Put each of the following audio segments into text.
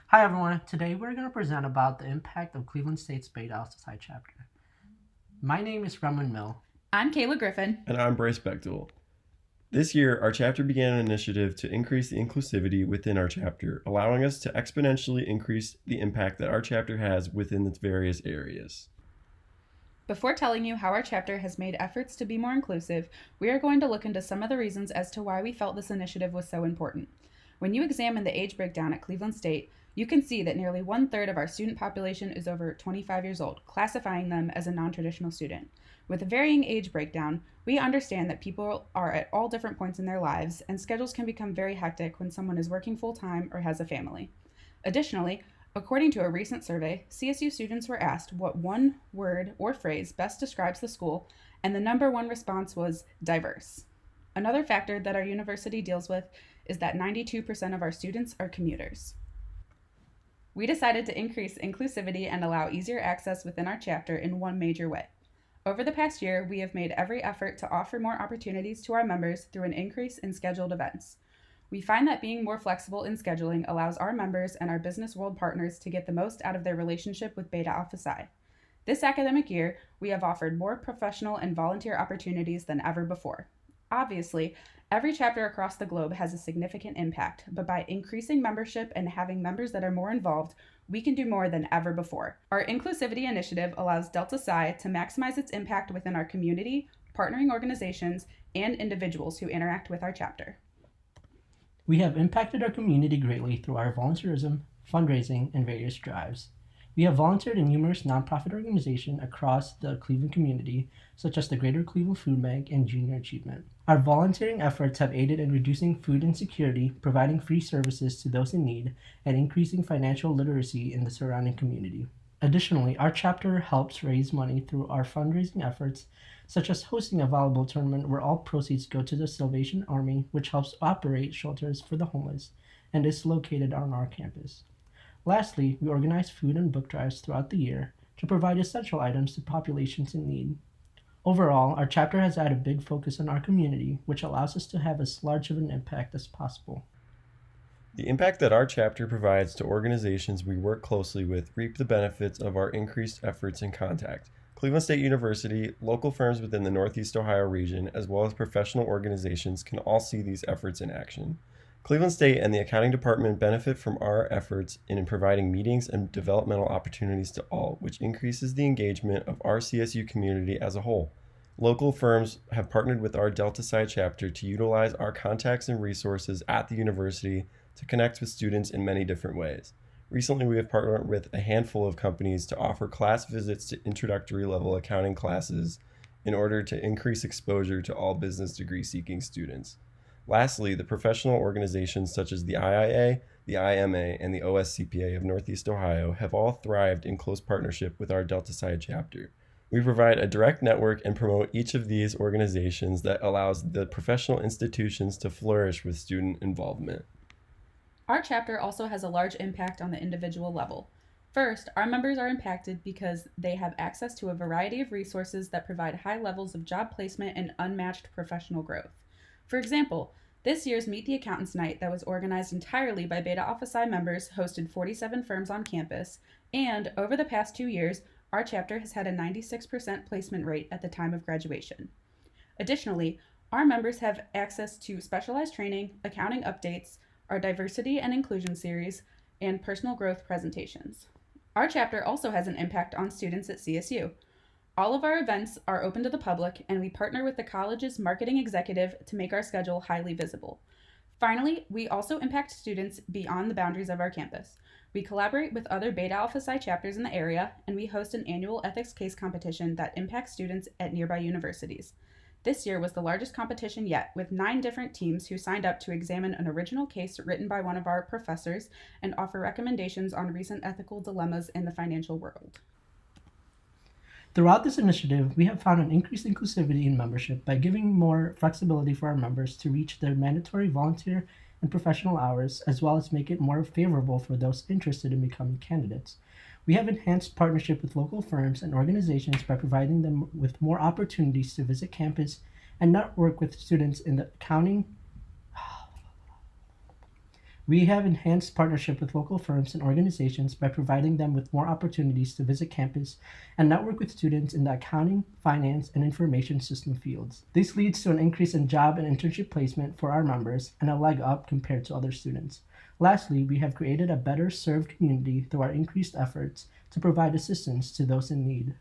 Hi everyone, today we're going to present about the impact of Cleveland State's Beta Alpha Psi chapter. My name is Rymwen Mill. I'm Kaila Griffin. And I'm Brice Bechtel. This year, our chapter began an initiative to increase the inclusivity within our chapter, allowing us to exponentially increase the impact that our chapter has within its various areas. Before telling you how our chapter has made efforts to be more inclusive, we are going to look into some of the reasons as to why we felt this initiative was so important. When you examine the age breakdown at Cleveland State, you can see that nearly 1/3 of our student population is over 25 years old, classifying them as a non-traditional student. With a varying age breakdown, we understand that people are at all different points in their lives, and schedules can become very hectic when someone is working full-time or has a family. Additionally, according to a recent survey, CSU students were asked what one word or phrase best describes the school, and the number one response was diverse. Another factor that our university deals with is that 92% of our students are commuters. We decided to increase inclusivity and allow easier access within our chapter in one major way. Over the past year, we have made every effort to offer more opportunities to our members through an increase in scheduled events. We find that being more flexible in scheduling allows our members and our business world partners to get the most out of their relationship with Beta Alpha Psi. This academic year, we have offered more professional and volunteer opportunities than ever before. Obviously, every chapter across the globe has a significant impact, but by increasing membership and having members that are more involved, we can do more than ever before. Our inclusivity initiative allows Delta Psi to maximize its impact within our community, partnering organizations, and individuals who interact with our chapter. We have impacted our community greatly through our volunteerism, fundraising, and various drives. We have volunteered in numerous nonprofit organizations across the Cleveland community, such as the Greater Cleveland Food Bank and Junior Achievement. Our volunteering efforts have aided in reducing food insecurity, providing free services to those in need, and increasing financial literacy in the surrounding community. Additionally, our chapter helps raise money through our fundraising efforts, such as hosting a volleyball tournament where all proceeds go to the Salvation Army, which helps operate shelters for the homeless and is located on our campus. Lastly, we organize food and book drives throughout the year to provide essential items to populations in need. Overall, our chapter has had a big focus on our community, which allows us to have as large of an impact as possible. The impact that our chapter provides to organizations we work closely with reap the benefits of our increased efforts and contact. Cleveland State University, local firms within the Northeast Ohio region, as well as professional organizations can all see these efforts in action. Cleveland State and the accounting department benefit from our efforts in providing meetings and developmental opportunities to all, which increases the engagement of our CSU community as a whole. Local firms have partnered with our Delta Psi chapter to utilize our contacts and resources at the university to connect with students in many different ways. Recently, we have partnered with a handful of companies to offer class visits to introductory level accounting classes in order to increase exposure to all business degree seeking students. Lastly, the professional organizations such as the IIA, the IMA, and the OSCPA of Northeast Ohio have all thrived in close partnership with our Delta Psi chapter. We provide a direct network and promote each of these organizations that allows the professional institutions to flourish with student involvement. Our chapter also has a large impact on the individual level. First, our members are impacted because they have access to a variety of resources that provide high levels of job placement and unmatched professional growth. For example, this year's Meet the Accountants Night that was organized entirely by Beta Alpha Psi members hosted 47 firms on campus, and over the past 2 years, our chapter has had a 96% placement rate at the time of graduation. Additionally, our members have access to specialized training, accounting updates, our diversity and inclusion series, and personal growth presentations. Our chapter also has an impact on students at CSU. All of our events are open to the public, and we partner with the college's marketing executive to make our schedule highly visible. Finally, we also impact students beyond the boundaries of our campus. We collaborate with other Beta Alpha Psi chapters in the area, and we host an annual ethics case competition that impacts students at nearby universities. This year was the largest competition yet, with 9 different teams who signed up to examine an original case written by one of our professors and offer recommendations on recent ethical dilemmas in the financial world. Throughout this initiative, we have found an increased inclusivity in membership by giving more flexibility for our members to reach their mandatory volunteer and professional hours, as well as make it more favorable for those interested in becoming candidates. We have enhanced partnership with local firms and organizations by providing them with more opportunities to visit campus and network with students in the accounting, We have enhanced partnership with local firms and organizations by providing them with more opportunities to visit campus and network with students in the accounting, finance, and information system fields. This leads to an increase in job and internship placement for our members and a leg up compared to other students. Lastly, we have created a better served community through our increased efforts to provide assistance to those in need.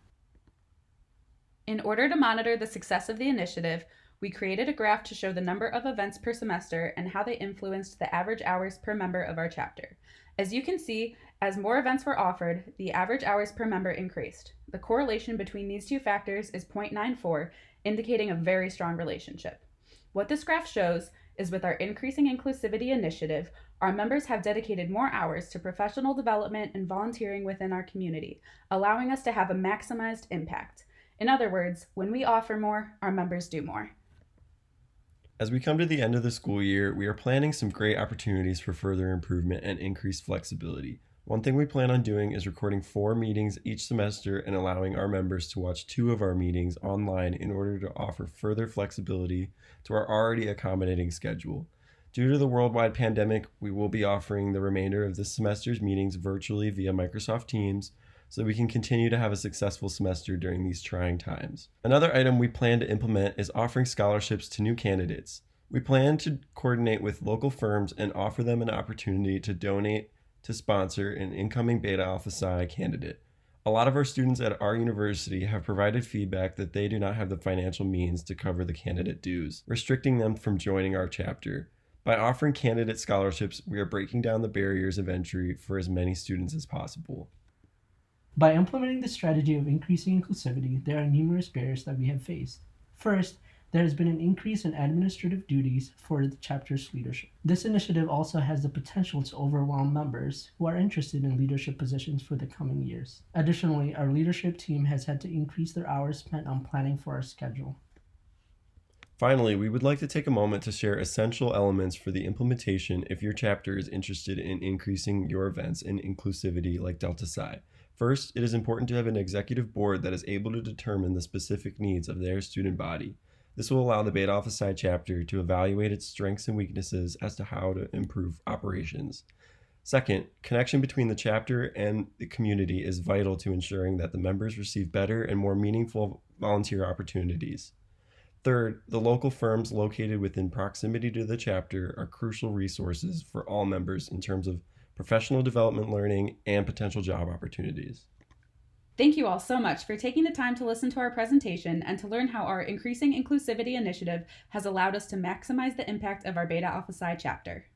In order to monitor the success of the initiative, we created a graph to show the number of events per semester and how they influenced the average hours per member of our chapter. As you can see, as more events were offered, the average hours per member increased. The correlation between these two factors is 0.94, indicating a very strong relationship. What this graph shows is with our Increasing Inclusivity initiative, our members have dedicated more hours to professional development and volunteering within our community, allowing us to have a maximized impact. In other words, when we offer more, our members do more. As we come to the end of the school year, we are planning some great opportunities for further improvement and increased flexibility. One thing we plan on doing is recording 4 meetings each semester and allowing our members to watch 2 of our meetings online in order to offer further flexibility to our already accommodating schedule. Due to the worldwide pandemic, we will be offering the remainder of this semester's meetings virtually via Microsoft Teams, so we can continue to have a successful semester during these trying times. Another item we plan to implement is offering scholarships to new candidates. We plan to coordinate with local firms and offer them an opportunity to donate to sponsor an incoming Beta Alpha Psi candidate. A lot of our students at our university have provided feedback that they do not have the financial means to cover the candidate dues, restricting them from joining our chapter. By offering candidate scholarships, we are breaking down the barriers of entry for as many students as possible. By implementing the strategy of increasing inclusivity, there are numerous barriers that we have faced. First, there has been an increase in administrative duties for the chapter's leadership. This initiative also has the potential to overwhelm members who are interested in leadership positions for the coming years. Additionally, our leadership team has had to increase their hours spent on planning for our schedule. Finally, we would like to take a moment to share essential elements for the implementation if your chapter is interested in increasing your events and inclusivity like Delta Psi. First, it is important to have an executive board that is able to determine the specific needs of their student body. This will allow the Beta Alpha Psi chapter to evaluate its strengths and weaknesses as to how to improve operations. Second, connection between the chapter and the community is vital to ensuring that the members receive better and more meaningful volunteer opportunities. Third, the local firms located within proximity to the chapter are crucial resources for all members in terms of professional development learning and potential job opportunities. Thank you all so much for taking the time to listen to our presentation and to learn how our Increasing Inclusivity initiative has allowed us to maximize the impact of our Beta Alpha Psi chapter.